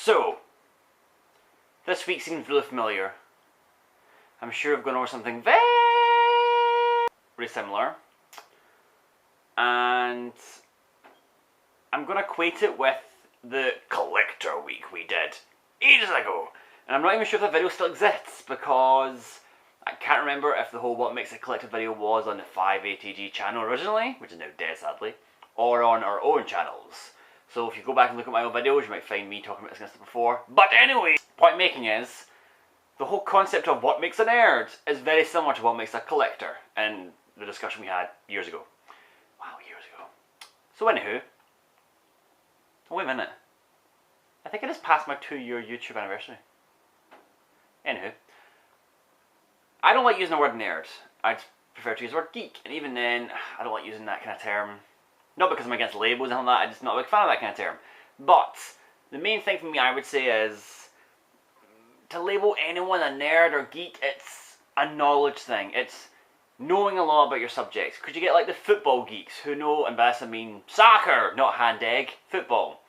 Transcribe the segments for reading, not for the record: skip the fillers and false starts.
So, this week seems really familiar. I'm sure I've gone over something very similar. And I'm going to equate it with the collector week we did ages ago. And I'm not even sure if the video still exists because I can't remember if the whole What Makes a Collector video was on the 5ATG channel originally, which is now dead sadly, or on our own channels. So if you go back and look at my old videos, you might find me talking about this kind of stuff before. But anyway, point making is, the whole concept of what makes a nerd is very similar to what makes a collector, and the discussion we had years ago. Wow, years ago. So anywho, oh wait a minute. I think I just passed my 2-year YouTube anniversary. Anywho, I don't like using the word nerd. I'd prefer to use the word geek, and even then, I don't like using that kind of term. Not because I'm against labels and all that, I'm just not a big fan of that kind of term. But, the main thing for me I would say is, to label anyone a nerd or geek, it's a knowledge thing. It's knowing a lot about your subjects. Because you get like the football geeks who know, and by this I mean soccer, not hand-egg, football.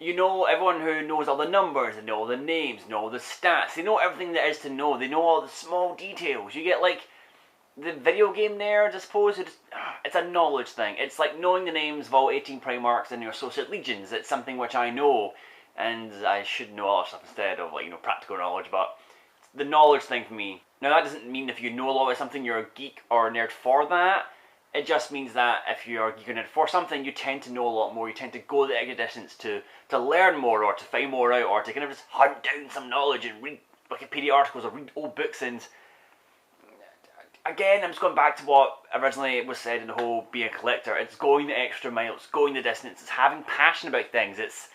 You know everyone who knows all the numbers, they know all the names, know all the stats, they know everything there is to know, they know all the small details. You get like the video game nerds, I suppose, it's a knowledge thing. It's like knowing the names of all 18 Primarchs and your associate legions. It's something which I know, and I should know other stuff instead of, like, you know, practical knowledge, but it's the knowledge thing for me. Now that doesn't mean if you know a lot about something you're a geek or a nerd for that. It just means that if you're a geek or nerd for something, you tend to know a lot more, you tend to go the extra distance to learn more, or to find more out, or to kind of just hunt down some knowledge and read Wikipedia articles or read old books. And again, I'm just going back to what originally was said in the whole being a collector. It's going the extra mile, it's going the distance, it's having passion about things, it's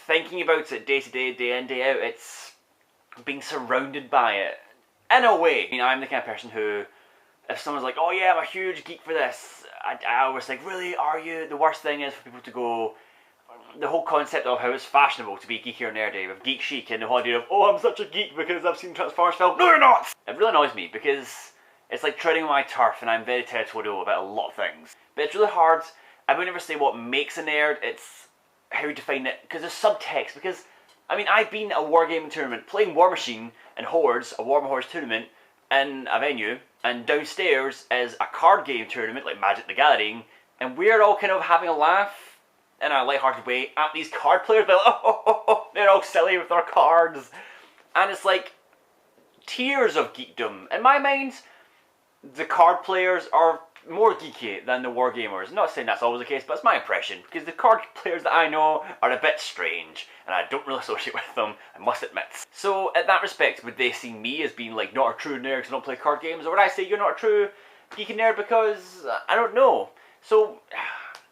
thinking about it day to day, day in, day out, it's being surrounded by it. In a way, you know, I'm the kind of person who, if someone's like, oh yeah, I'm a huge geek for this, I always think, really, are you? The worst thing is for people to go, the whole concept of how it's fashionable to be geeky or nerdy, with geek chic, and the whole idea of, oh, I'm such a geek because I've seen Transformers film. No, you're not! It really annoys me because it's like treading on my turf, and I'm very territorial about a lot of things. But it's really hard. I would never say what makes a nerd, it's how you define it, because there's subtext. Because, I mean, I've been at a wargaming tournament, playing War Machine and Hordes, a Warhammer Hordes tournament, in a venue, and downstairs is a card game tournament, like Magic the Gathering, and we're all kind of having a laugh in a lighthearted way at these card players, but like, oh, they're all silly with their cards. And it's like tiers of geekdom. In my mind, the card players are more geeky than the wargamers. I'm not saying that's always the case, but it's my impression, because the card players that I know are a bit strange, and I don't really associate with them, I must admit. So, in that respect, would they see me as being like not a true nerd because I don't play card games, or would I say you're not a true geeky nerd because I don't know? So,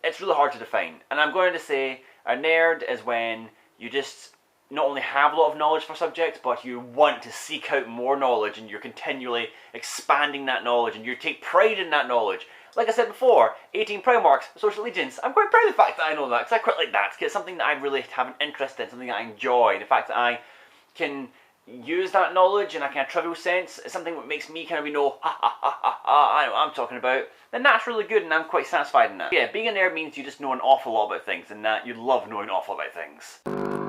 it's really hard to define, and I'm going to say a nerd is when you just not only have a lot of knowledge for subjects, but you want to seek out more knowledge, and you're continually expanding that knowledge, and you take pride in that knowledge. Like I said before, 18 Primarchs, Social Legions, I'm quite proud of the fact that I know that, because I quite like that, because it's something that I really have an interest in, something that I enjoy. The fact that I can use that knowledge in a kind of trivial sense is something that makes me kind of, you know, I know what I'm talking about, then that's really good, and I'm quite satisfied in that. Yeah, being a nerd means you just know an awful lot about things, and that you love knowing an awful lot about things.